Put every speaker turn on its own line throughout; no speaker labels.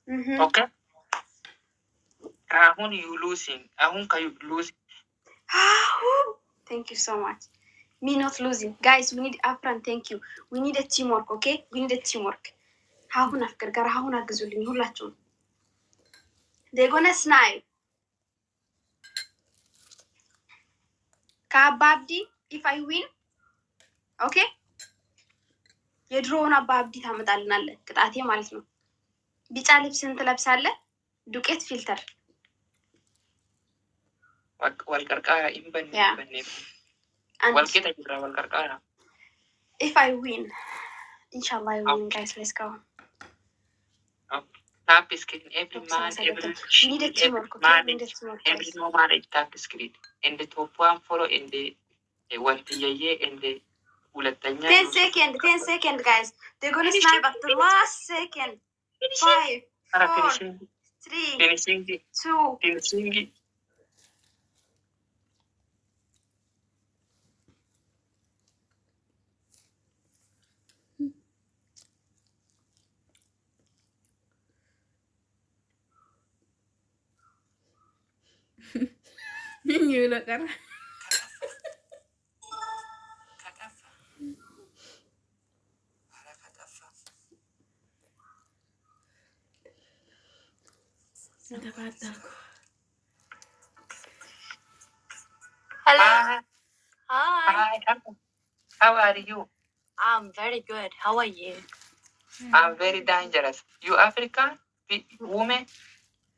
Okay? Ahun you losing. Ahun ka you losing.
Thank you so much. Me not losing. Guys, we need Afran, thank you. We need a teamwork, okay? We need a teamwork. Ahun afkar gara ahun agzulni hullachum. They're gonna snipe. Kababdi, if I win, okay? የድሮውን አባብዲ ታመጣልናለህ ቅጣቴ ማለት ነው። ቢጫ ልብስን ትለብሳለህ፣ ዱቄት ፊልተር
والقرقاء إمبن والكتا جرا والقرقاء.
If I win, inshallah I win, guys. Let's go.
Tap screen every man, every
we need a teamwork, okay? We need a teamwork,
every moment tap screen. And the top one follow in the one in the
10 seconds, guys. They're gonna snipe at the last second. 5, 4, 3, 2.
Finishing.
You look at
Hello.
Hi. How are you?
I'm very good. How are you?
I'm very dangerous. You African woman?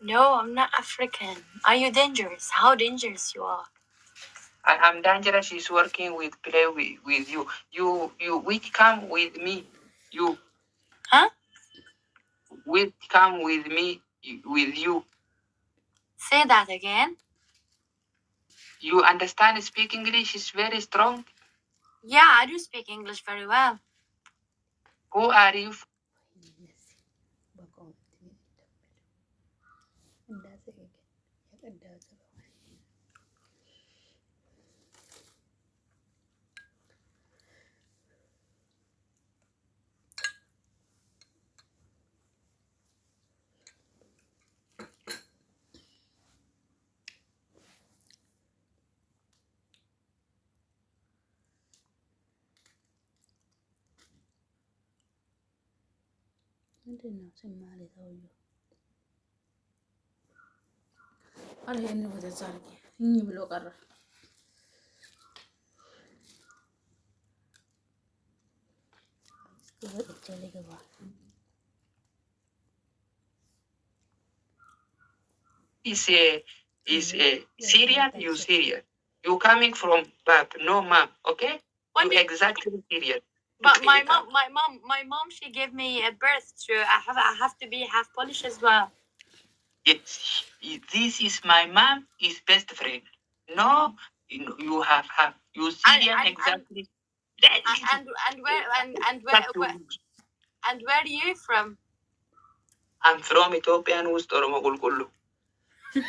No, I'm not African. Are you dangerous? How dangerous you are?
I'm dangerous. She's working play with you. You we come with me. You.
Huh?
We come with me with you.
Say that again.
You understand speak English is very strong?
Yeah, I do speak English very well.
Who are you?
ምንድነው ስማሌ ሰውዬው? አረ ይሄን ወደዛ አድርጊ እኝ ብሎ ቀረ። ወጥቼ ልግባ።
Is a Syrian? You Syrian? You coming from Bab? No, ma'am. Okay?
What
you
did-
exactly Syrian.
But my mom, she gave me a birth to. I have to be half Polish as well.
Yes, this is my mom. His best friend. No, you have you Syrian exactly.
And where are you from?
I'm from Ethiopian who's oromoo qulqullu.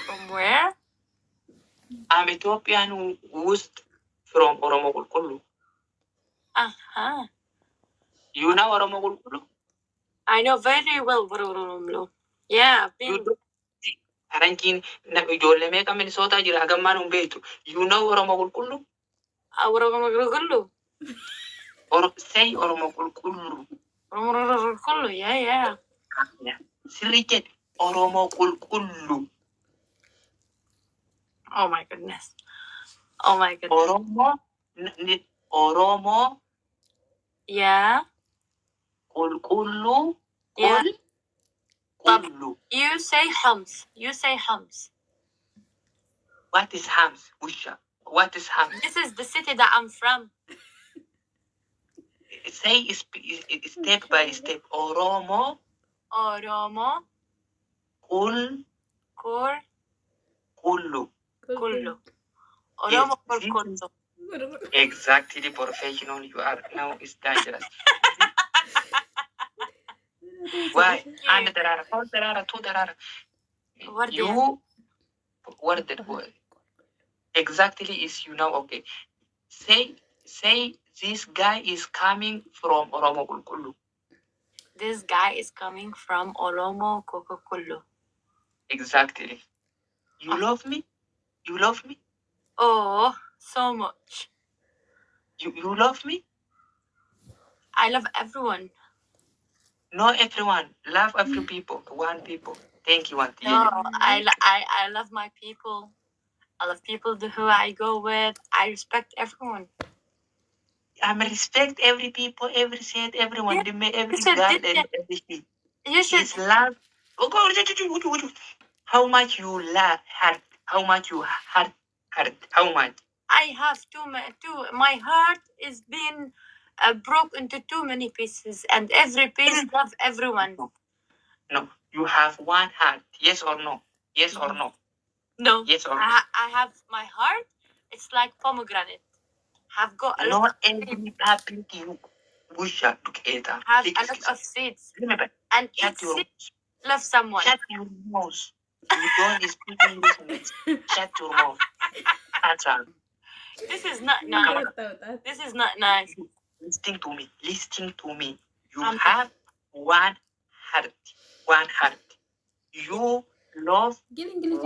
From where?
I'm Ethiopian who's from oromoo qulqullu.
Uh-huh.
You know oromoo qulqullu?
I know very well oromoo. Yeah, I've been.
Arankin na ijoollee meeqa Minnesota jira hagammaan hin beektu. You know oromoo qulqullu?
Oromoo qulqullu.
Say oromoo qulqullu.
Oromoo qulqullu. Yeah.
Sirri jedhe oromoo qulqullu.
Oh my goodness.
Oromoo.
Yeah.
Qulqullu.
Yeah.
Qulqullu.
You say Homs.
What is Hams? Usha. What is Hams?
This is the city that I'm from.
Say step by step. Oromoo. Qulqullu.
Oromoo qulqullu.
Exactly professional you are now is dangerous. Why? And there are four, there are two, there are. What the word? Exactly is you know okay. Say this guy is coming from oromoo qulqullu.
this guy is coming from Oromo Kokokulu.
Exactly. You love me? You love me?
Oh, so much.
You love me?
I love everyone.
Not everyone. Love every people. One people. Thank you, Auntie.
No, I love my people. I love people who I go with. I respect everyone.
I respect every people, every set, everyone,
Yeah,
every
should-
girl
you
and
should-
everything.
You should.
It's love. Oh God, how much you love heart? How much you heart? How much?
I have too. My heart is being broke into too many pieces, and every piece love everyone.
No, you have one heart. Yes or no? Yes or no?
No.
Yes or no?
I have my heart. It's like pomegranate. Have got a lot.
Not every happy you wish together.
Have a lot of seeds.
Remember,
And
shut
each
your
seed love someone.
shut your mouth. You don't speak English. Shut your mouth. Answer.
This is not nice. This is not nice.
Listen to me. Listen to me. You
Um,
have one heart. One heart. You love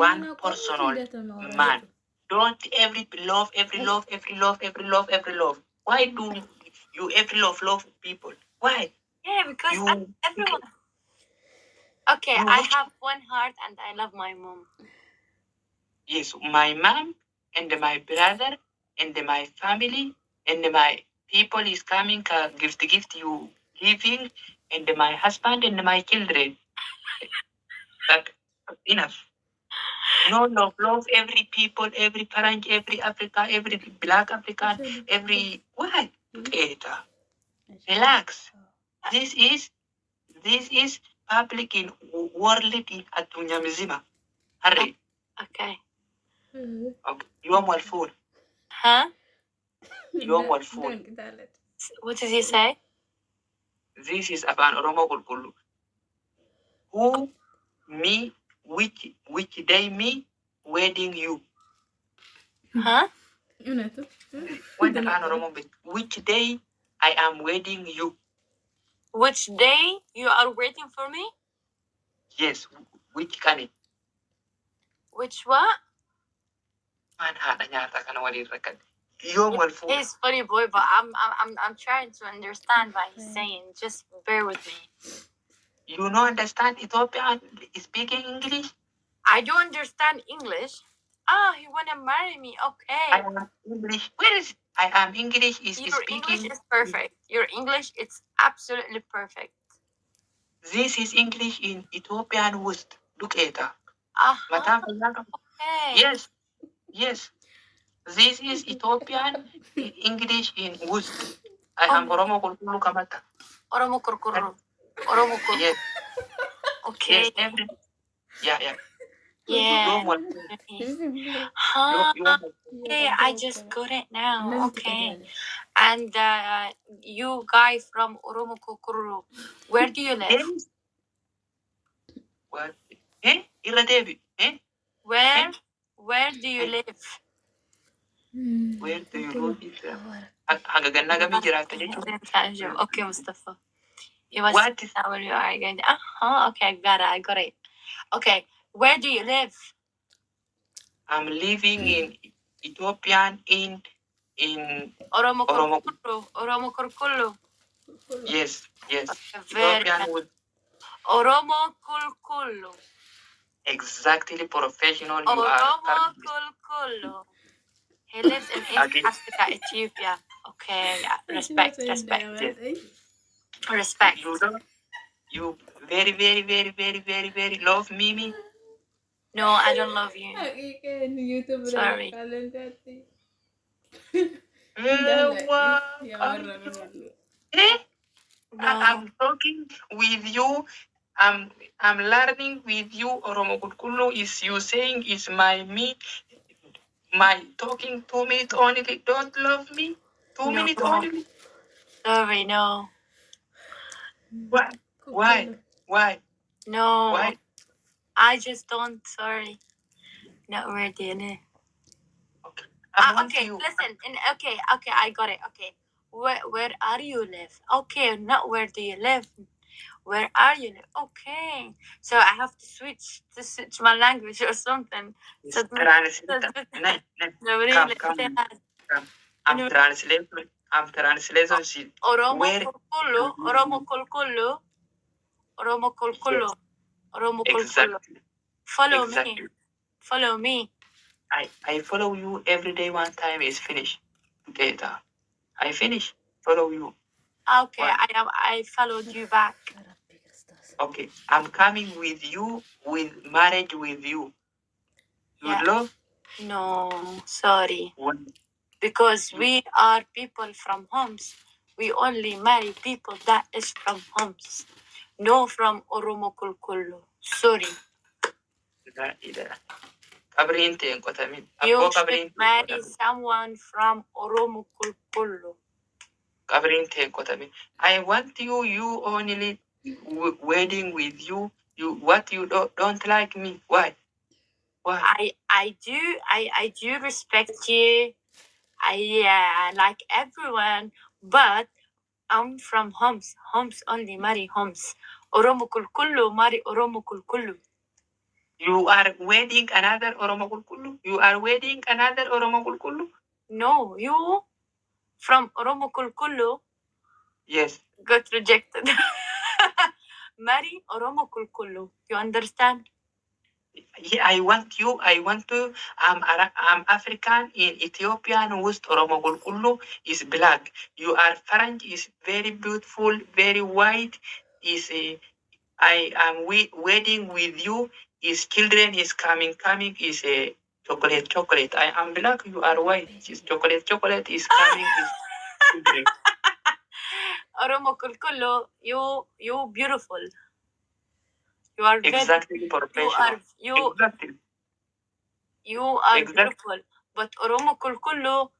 one personal man. Don't every love, every love, every love, every love, every love. Why do you every love people? Why?
Yeah, because
You
everyone. Okay,
You
I
wish-
have one heart and I love my mom.
yes, my mom and my brother and my family and my people is coming gift you giving and my husband and my children. That enough. No love every people, every parent, every Africa, every black African, every what? Eta. Relax. This is public in world in adunya mzima. Hurry.
Okay.
Okay. Yom al food.
Huh?
Yom al food.
What does he say?
This is Afan oromoo qulqulluu. Who me which day me wedding you.
Huh?
When Afan oromoo which day I am wedding you.
Which day you are waiting for me?
Yes, which kani.
Which what?
Man haadha nyaata kana waliin rakkan. Yoom wal fuudha.
He's funny boy, but I'm trying to understand what he's saying. Just bear with me.
You don't understand Ethiopian speaking English?
I don't understand English. Ah, he wanna marry me.
I
Okay.
am English. Where is I am English is
Your English
speaking.
is perfect. Your English it's absolutely perfect.
This is English in Ethiopian West. Look at that.
Uh-huh. Okay.
Yes, yes. This is Ethiopian English in West. I am Oromoo qulqulluu kamata.
Oromo kurkuru. Oromo kurkuru.
Yes,
Okay.
yes. Every yeah.
Yeah.
Yoom wal fuudha.
Huh.
Yoom wal fuudha.
Okay, I just got it now. Okay. And you guy from Oromo Kokoro, where do you live?
Yes. What? Irra deebi.
Where do you live?
Where do you live? Haga gannaa gamii jiraata jechuudha.
Okay, Mustafa. You must
What?
not where you are going. Okay, I got it. Okay, where do you live?
I'm living in Ethiopian in
Oromo
Oromo.
Kokoro. Oromo Kokoro.
Yes.
Very
Ethiopian
nice.
with
Oromo Kulkulu.
exactly professional you
Oromo
are.
Kulkulu. He lives in East
Okay.
Africa, Ethiopia. Okay, yeah. Respect. Respect.
You very love Mimi.
No, I don't love you. Sorry. No.
I'm talking with you. I'm learning with you. Oromo Kulkulu is you saying is my talking 2 minutes only. Don't love me. 2
No.
minutes only.
Sorry, no.
Why?
No.
Why?
I just don't. Sorry. No, we're doing it.
Okay. I want
Okay,
you.
listen. Okay, I got it. Okay. Where are you live? Okay, not where do you live? Where are you? Okay. So I have to switch my language or something. So no, really,
Come. I'm translating. I'm translating.
Oromo
Where
kulkulu, Oromo kulkulu, Oromo kulkulu, Oromo kulkulu.
exactly?
Follow
Exactly.
me. Follow me.
I follow you every day. One time is finished. Together. I finish. Follow you.
Okay,
One.
I followed you back.
Okay. I'm coming with you. With marriage with you. You
Yeah.
love?
No, sorry.
One.
Because we are people from homes. We only marry people that is from homes. No from Oromo Kulkulu. Sorry. You should marry someone from Oromo Kulkulu.
I want you only wedding with you. What you don't like me? Why?
I do respect you. I like everyone, but I'm from Homs. Homs only marry Homs. Oromo Kulkulu marry Oromo Kulkulu.
You are wedding another Oromo Kulkulu? You are wedding another Oromo Kulkulu?
No, you from Oromo Kulkulu.
Yes.
Got rejected. Marry Oromo Kulkulu. You understand?
Yeah, I want you. I want to. I'm African in Ethiopian. West Oromo Kulkulu is black. You are Farajii is very beautiful, very white. Is I am wedding with you. His children is coming is a chocolate. I am black, you are white. Is chocolate is coming is children.
Oromo Kulkulu, you beautiful. You are very,
exactly professional. Exactly.
You are beautiful. But Oromo Kulkulu,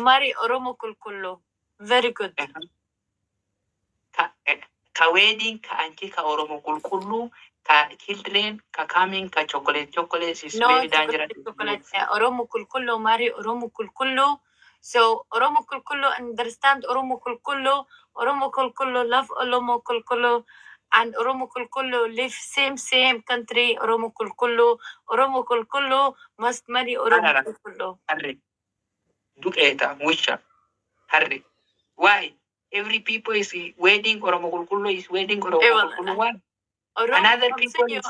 marry Oromo Kulkulu. Very good.
Ka wedding, ka anti, ka Oromo Kulkulu, ka children, ka coming, ka chocolate is
no,
very dangerous.
Chocolate. Oromo Kulkulu, marry Oromo Kulkulu. So Oromo Kulkulu understand Oromo Kulkulu. Oromo Kulkulu love Oromo Kulkulu. And Oromo Kulkulu live same country. Oromo Kulkulu must marry Oromo Kulkulu.
Harry. Duketa, Musha. Harry. Why? Every people is wedding Oromo Kulkulu is wedding Oromo Kulkulu. Why? Another people is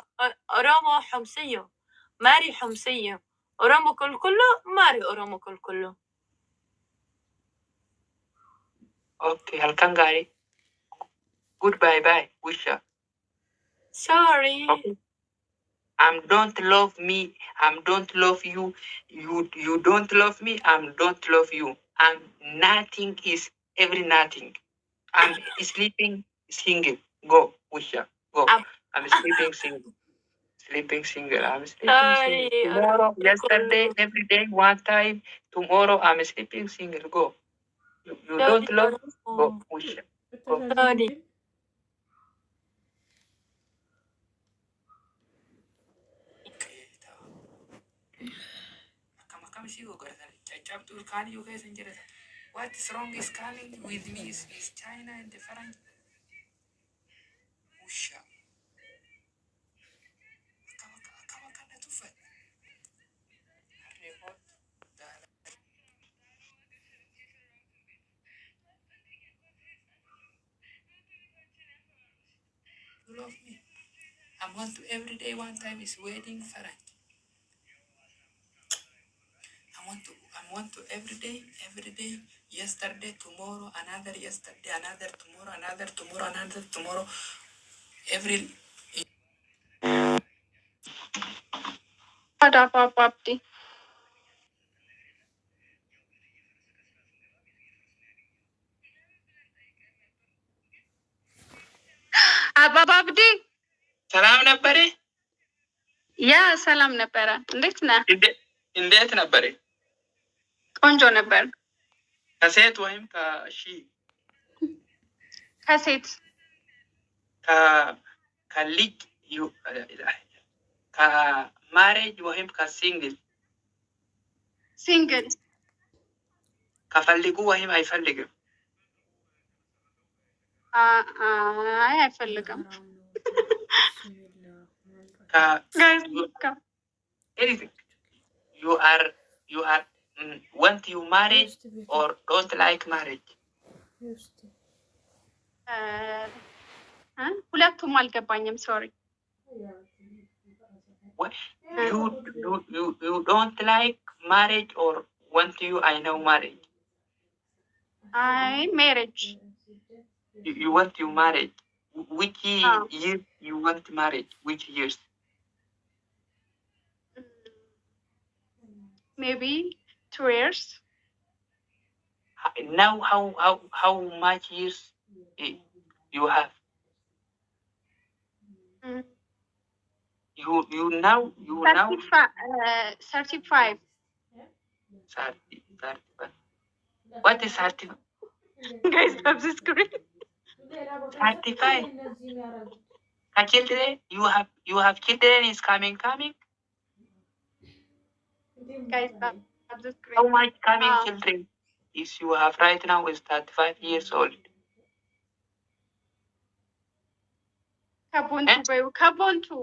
Oromo Humsiyo. Marry Humsiyo. Oromo Kulkulu, marry Oromo Kulkulu.
okay, Halkangari. Goodbye, Wisha.
Sorry.
Okay. Don't love me. Don't love you. You don't love me. Don't love you. Nothing is every nothing. I'm sleeping single. Go, Wisha. Go. I'm sleeping single. Sleeping single. I'm sleeping single. Tomorrow, yesterday, every day, one time. Tomorrow, I'm sleeping single. Go. You don't love me? Go, Wisha. Go.
Sorry.
What is wrong is coming with me is China and the French. Usha. Kama tufa. You love me. I want to every day one time is wedding French. I want to every day, yesterday, tomorrow, another yesterday, another tomorrow, another tomorrow. Every
Ada apa Abdi? Abaa Abdi?
ሰላም ነበረ?
ያ ሰላም ነበረ። እንዴት ነህ?
እንዴት ነበረ?
ቆንጆ ነበር።
ከሴት ወይም ከሺ?
ከሴት
ከልጅ ከማሬጅ ወይም ከሲንግል?
ሲንግል።
ከፈልጉ ወይም አይፈልግም?
አይፈልግም
Guys, anything. You are want you marriage or don't like marriage?
ሁለቱም አልገባኝም ሶሪ
What? You don't like marriage or want you I know marriage?
marriage
You want you marriage. Which year you want marriage? Which years?
maybe 2 years
Now how much years you have? You now
35
35. What is 35?
guys have this screen
35. Children, you have children is coming.
guys have this screen
How much coming children is you have right now is 35 years old?
kabontu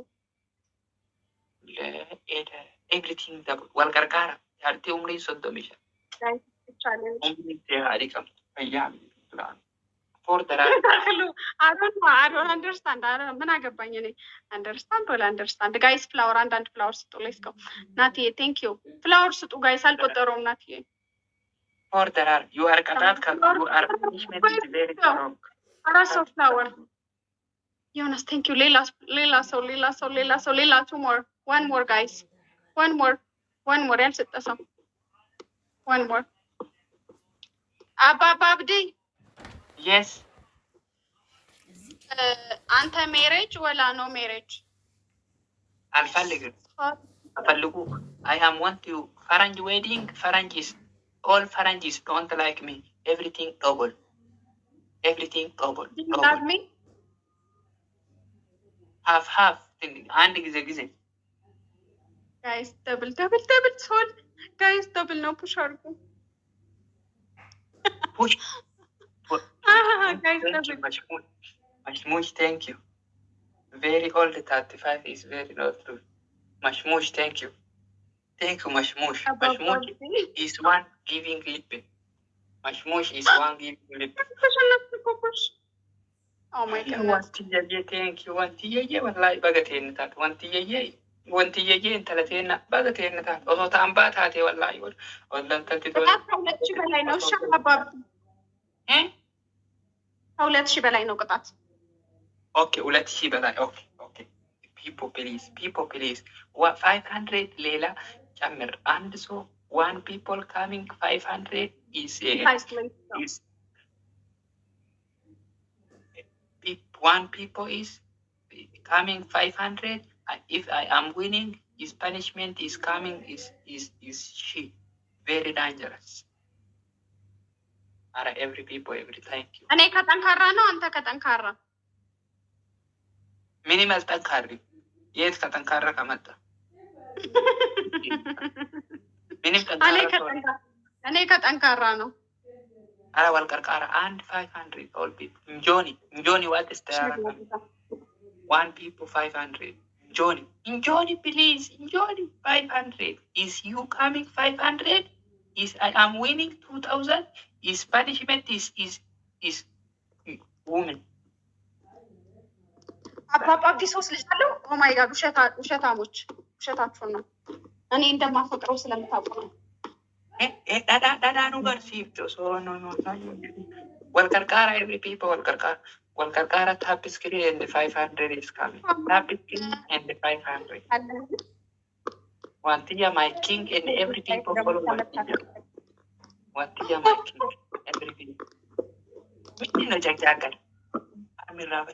Everything double. Walgargara. Yarti umri sodomisha.
guys challenge
Umri harikam. Ayyam. For the
I don't understand. I don't understand. The guys flower and flowers to let's go. Nati, thank you. Flowers to guys I'll put the room Nati.
For there are you are katat you are punishment is very strong.
Also flower. Jonas, thank you. Leila, two more. One more guys. One more. Else it doesn't. One more. Abdii.
Yes.
Anta marriage wala no marriage?
Alfalligu. I am want to Farajii wedding. All Farajis don't like me. Everything double.
Do you love me?
Half. Hand gize.
Guys, double. Hold. Guys, double no push hard.
Push.
Guys,
Thank you, Mashmush, thank you. Very old 35 is very not true. Mashmush, thank you. Thank you, Mashmush. Mashmush is one giving lip. Mashmush is one giving lip.
Oh my god.
Thank you. Wallahi bagateen tat. Wanti ye intalateen bagateen tat. Ono tamba tate wallahi. Wallan tati to.
ሁለት ሺህ በላይ ነው ሻባብ ሁለት ሺህ በላይ ነው ቅጣት
Okay, ሁለት ሺህ በላይ okay. People please. What 500 ሌላ ጨምር አንድ ሰው one people coming 500 is one people is coming 500. If I am winning, his punishment is coming is she very dangerous. Are every people every thank you.
እኔ ከጠንካራ ነው አንተ ከጠንካራ
Minimal ጠንካሪ የት ከጠንካራ ከመጣ ምንም ጠንካራ
እኔ ከጠንካራ ነው
አረ ወልቀርቃራ and 500 all people. Njoni what is there? One people 500. Njoni please. Njoni 500. Is you coming 500? Is I am winning 2000? Is punishment is woman.
አባቢ ሶስት ልጅ አለው ኦ ማይ ጋድ ውሸታችሁን ነው እኔ እንደማፈቅረው ስለምታውቁ ነው
ዳዳ ነው በርሲፍቶ ሶ no walqarqara every people walqarqara tap screen and 500 is coming. Tap screen and 500. Wantiya my king and every people follow Wantiya my king every people. Miti no jagjagan. Amirabe.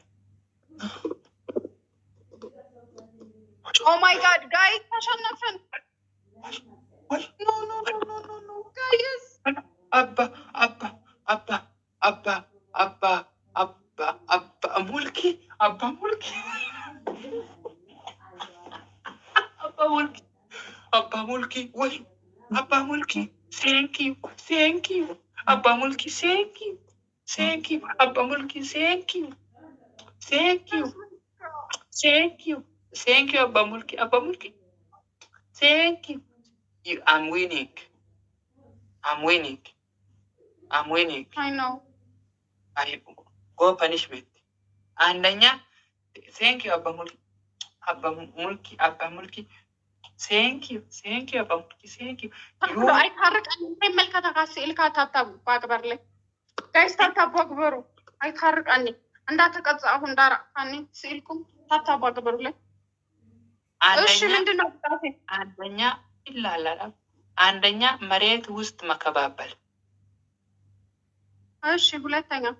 Oh my god, guys, ተሸነፍን No, guys.
Abba, mulki. Abba mulki. Wait. Abba mulki. Thank you. Abba mulki, thank you. Thank you, Abba Mulki. Thank you. Thank you. Thank you. Thank you, Abba Mulki. Abba Mulki. Thank you. I'm winning. I'm winning. I'm winning.
I know.
I go punishment. Andanya, thank you, Abba Mulki. Abba Mulki. Abba Mulki. Thank you. Thank you, Abba Mulki. Thank you.
You I can't ملكة تغسل كاتب باكبر لي. Guys, تاتب باكبرو. I can't أني. عندها تقطع هندارا أني سيلكم تاتب باكبر لي. إيش من دون أبغى.
Andanya إلا لا. Andanya مريت وسط مكبابل.
إيش بولتنا.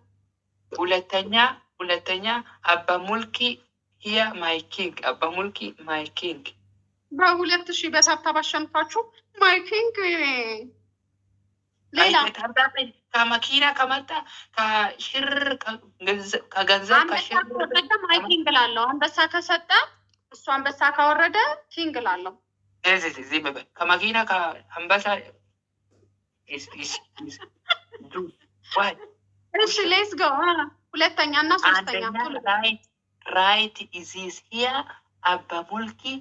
Bulatanya Abba Mulki here my king. Abba Mulki my king.
በሁለት ሺህ በሰብታ ባሸንፋችሁ ማይ ኪንግ ሌላ
ከመኪና ከመጣ ከሽር ከገንዘብ ከሽር
ማይ ኪንግ ላለው አንበሳ ከሰጠ እሱ አንበሳ ካወረደ ኪንግ ላለው
እዚህ በበል ከመኪና ከአንበሳ
እሺ ሌትስ ጎ ሁለተኛ እና ሶስተኛ
right is here Abba Mulki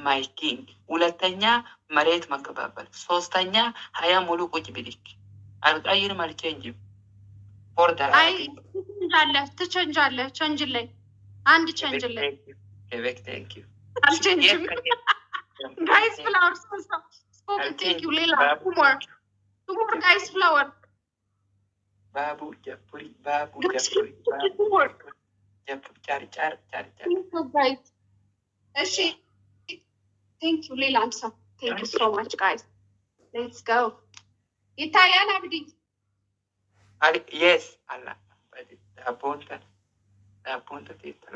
my king. ሁለተኛ መሬት መከባበል። ሶስተኛ ሀያ ሙሉ ቁጭ ብድግ አልቀይርም አልቼንጅም። ኦርደር
አይ ትቸንጃለህ ቸንጅ ላይ አንድ ቸንጅ ላይ
ቴንክ ዩ
አልቼንጅም ጋይስ ፍላወር ስፖክ ቴንክ ዩ ሌላ ቱሞር ጋይስ ፍላወር
ባቡ ጀፑሪ ጀፑሪ ጫር
ጋይስ እሺ thank you ሌላ አንሳ thank you so much guys let's go ይታያል አብዲ
yes አላ አፖንታ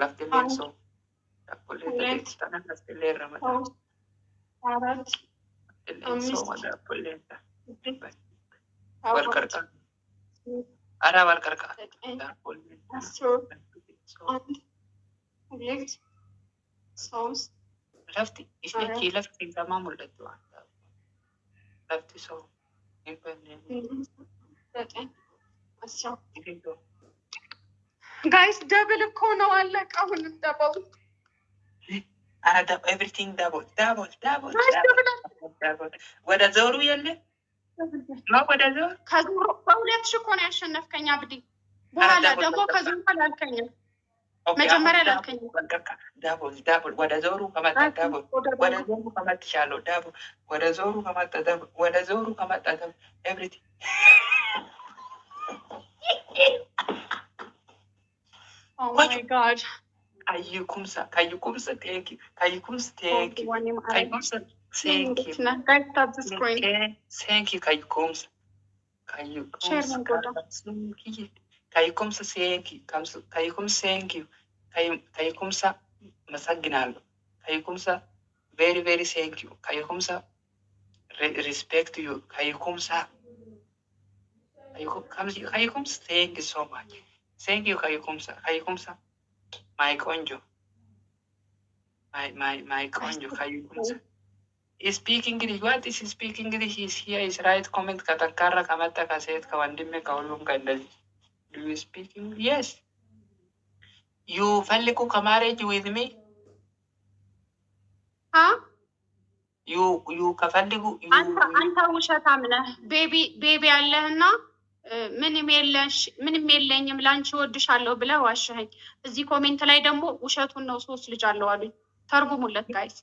ለፍቴሌን ሶ ለፍቴሌን ረመታ
አራት
ወርቀርቃ አራ ወርቀርቃ
Sauce.
Lefty, isn't he left in the mammal that you want? Lefty so independent.
Guys, double kono alla kahun double.
Everything double. What a zoru yelle? No, what a zoru?
Kazuru, Paulet Shukona Shanafkanya Abdi. Bala, double Kazun Palakanya. መጀመሪያ ላከኝ
ዳብል ወደ ዞሩ ከመጣ ዳብል ወደ ዞሩ ከመጣ ሻሎ ዳብል ወደ ዞሩ ከመጣ ዳብል ወደ ዞሩ ከመጣ ዳብል ኤቭሪቲንግ
ኦ ማይ ጋድ
ካዩኩምሳ ቴንክ ዩ ካዩኩምስ ቴንክ ዩ ካዩኩምስ ቴንክ ዩ ቴንክ ዩ ካዩኩምስ Kayukumsa thank you. Kayukumsa thank you. Kayukumsa masaginalo. Kayukumsa very very thank you. Kayukumsa respect you. Kayukumsa thank you so much. Thank you Kayukumsa. My conjo. My conjo Kayukumsa. Speaking English. What is speaking English? Is here is right comment katakara kamata kaset kawandime kaulum kandali. Do you speak English? Yes. You falliku ka marriage with me?
Huh?
You ka falliku
anta ውሸታም ነህ ቤቢ አለህና ምንም የለኝም ላንቺ ወድሻለሁ ብለህ ዋሸኸኝ። እዚህ ኮሜንት ላይ ደግሞ ውሸቱን ነው ሶስት ልጅ አለው አሉኝ። ተርጉሙለት ጋይስ።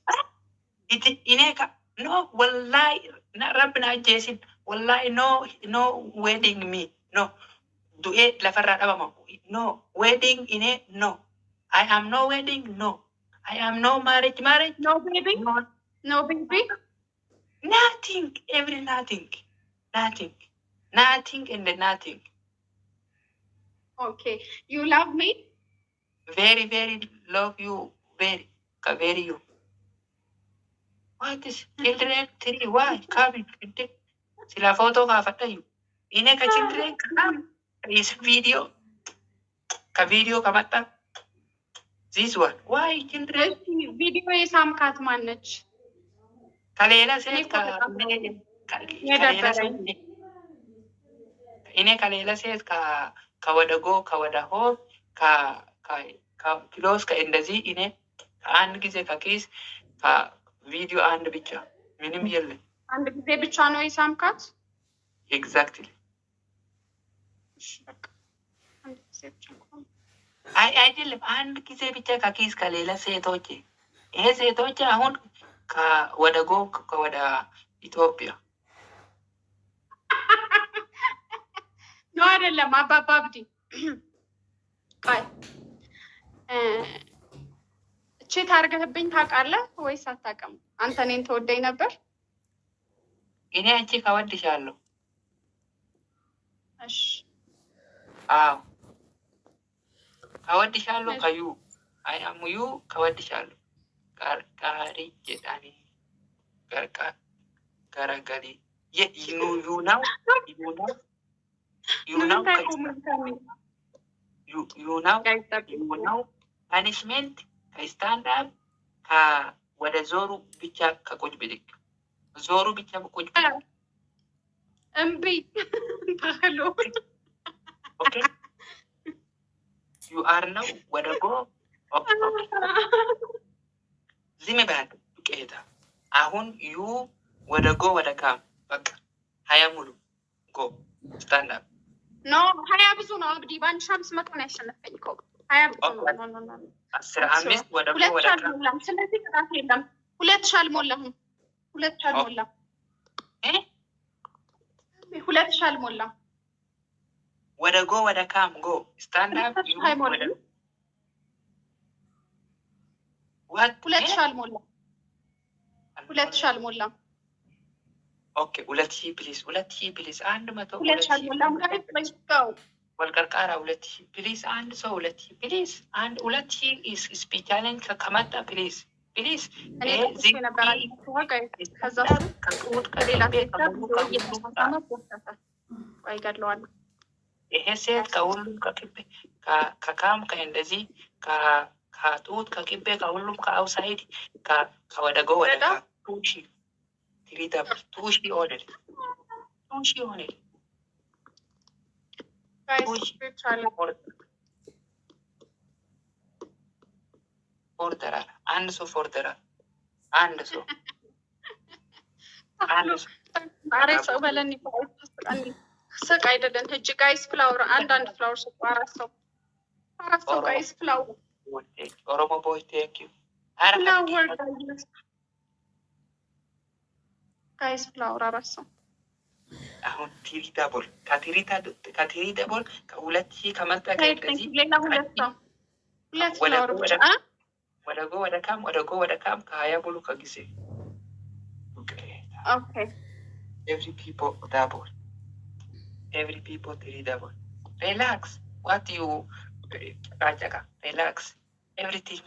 ኢኔካ no wallahi na rabbina jesin wallahi no wedding me no do it la farra daba no wedding in it no I am no wedding no I am no marriage
no baby no baby
nothing every nothing and the nothing.
Okay, you love me
very very love you very you. What is children 3 why coming sila photo ka fatayu ine ka children is video kamata this one why children
video የሳምካት ማነች
ከሌላ ሴት ine ከሌላ ሴት ከወደ ጎ ከወደ ሆ ከክሎስ ከእንደዚህ እኔ ከአንድ ጊዜ ከኪስ ከቪዲዮ አንድ ብቻ ምንም የለም።
አንድ ጊዜ ብቻ ነው የሳምካት?
ኤግዛክትሊ። አይደለም አንድ ጊዜ ብቻ ከኪስ ከሌላ ሴቶች ይሄ ሴቶች አሁን ከወደ ጎ ከወደ ኢትዮጵያ
ነው አይደለም። አባባ አብዲ ቆይ እቺ ታርገህብኝ ታውቃለህ ወይስ አታውቅም? አንተ እኔን ተወደኝ ነበር?
እኔ አንቺ ከወድሻለሁ።
እሺ
አዎ ከወድሻለሁ። ከዩ አይ አም ዩ ከወድሻለሁ። ጋሪ ጀዳኒ ጋርቃ ጋራጋሪ ዩ ነው ፓኒሽሜንት ከስታንድ አፕ ከወደ ዞሩ ብቻ ከቁጭ ብድግ ዞሩ ብቻ በቁጭ ብድግ
እምቢ ታህሎ
ኦኬ ዩ አር ነው ወደ ጎ ዝም በል ዱቄታ አሁን ዩ ወደ ጎ ወደ ካም በቃ 20 ሙሉ ጎ ስታንድ አፕ
ኖ 20 ብዙ ነው አብዲ በአንድ 500 ነው ያሸነፈኝ እኮ 20 ብዙ ነው። ኖ
15 ወደ ጎ ወደ ካም
ስለዚህ ቅጣት የለም። 2 አልሞላም 2 አልሞላም 2 አልሞላም
ወደ ጎ ወደ ካም ጎ ስታንድ አፕ ዩ ወደ what
2 አልሞላም 2 አልሞላም።
ኦኬ 2000 ፕሊዝ 2000 ፕሊዝ 100
2 አልሞላም ጋር ተስቀው
ወልቀርቃራ 2000 ፕሊዝ አንድ ሰው 2000 ፕሊዝ አንድ 2000 ኢስ ስፔሻልን ከመጣ ፕሊዝ ፕሊዝ
እዚህ ነበር አጥቷጋ ከዛ ከቁጥ ከሌላ ቤት አይገድለዋል።
ይሄ ሴት ከሁሉም ከቅቤ ከካም ከእንደዚህ ከጡት ከቅቤ ከሁሉም ከአውሳይድ ከወደ ጎ ወደ ቱሺ ትሪታ ቱሺ ኦርደር ቱሺ ኦርደር ኦርደራል አንድ ሰው ኦርደራል አንድ ሰው
አሬ ሰው በለን ይባላል። ሰቅ አይደለም እጅ ጋይስ ፍላወር አንድ ፍላወር ሰው አራት ሰው ጋይስ ፍላወር
ኦሮሞ ቦይ ቴንክ ዩ
ፍላወር ጋይስ ፍላወር አራት ሰው
አሁን ትሪታ ቦል ከትሪታ ቦል ከ2000 ከመጣ ከዚህ
ሌላ ሁለት ፍላወር ብቻ
ወደ ጎ ወደ ካም ወደ ጎ ወደ ካም ከ20 ቦሉ ከጊዜ
ኦኬ
every people double every people three double relax what you rajaga relax everything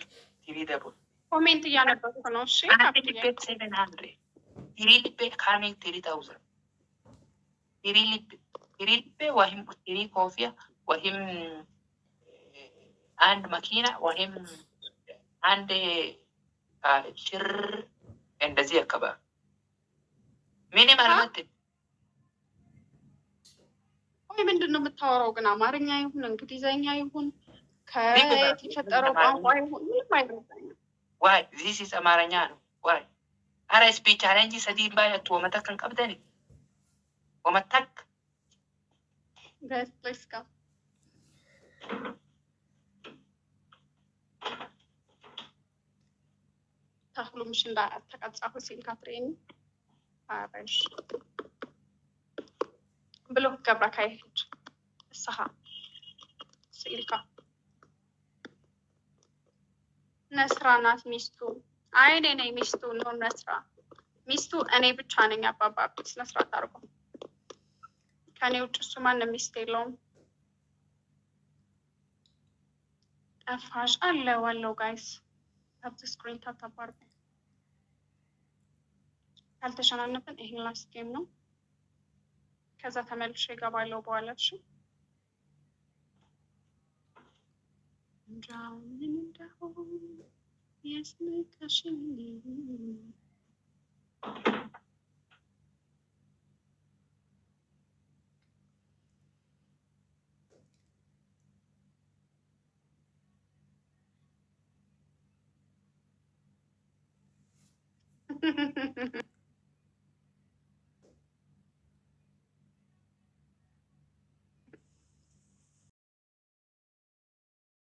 three double
ኮሜንት እያነበብኩ ነው። እሺ
700 ትሪሊፔ ካሚንግ 3000 ትሪሊፔ ወሂም ትሪ ኮፊያ ወሂም አንድ መኪና ወሂም አንድ ሽር እንደዚህ አካባቢ ምን ማለት
ወይ ምንድን ነው የምታወራው? ግን አማርኛ ይሁን እንግሊዘኛ ይሁን ከየት የፈጠረው ቋንቋ ይሁን ምንም አይገባኝም።
ዋይ ዚስ ኢዝ አማርኛ ነው። ዋይ አረ ስፒች ቻሌንጅ ሰዲን ባያቱ ወመተከን ቀብደኒ ወመተክ
ሌትስ ጎ ታህሉ ምሽ እንዳ ተቀጻፉ ሲል ካትሬኒ አባሽ ብሎ ገብራ ካይሄድ ሰሃ ሲልካ ነስራ ናት ሚስቱ። አይ እኔ ነኝ ሚስቱ ነው ነስራ ሚስቱ እኔ ብቻ ነኝ። አባባ ቢስ ነስራ ታርጎ ከኔ ውጭ እሱ ማንም ሚስት የለውም። ጠፋሽ አለው ጋይስ አፕ ስክሪን ታታባር ካልተሸናነፈን ይሄን ላስት ጌም ነው። ከዛ ተመልሼ እገባለሁ በኋላ። እሺ እንጃው ምን እንደሆነ ያስነካሽኝ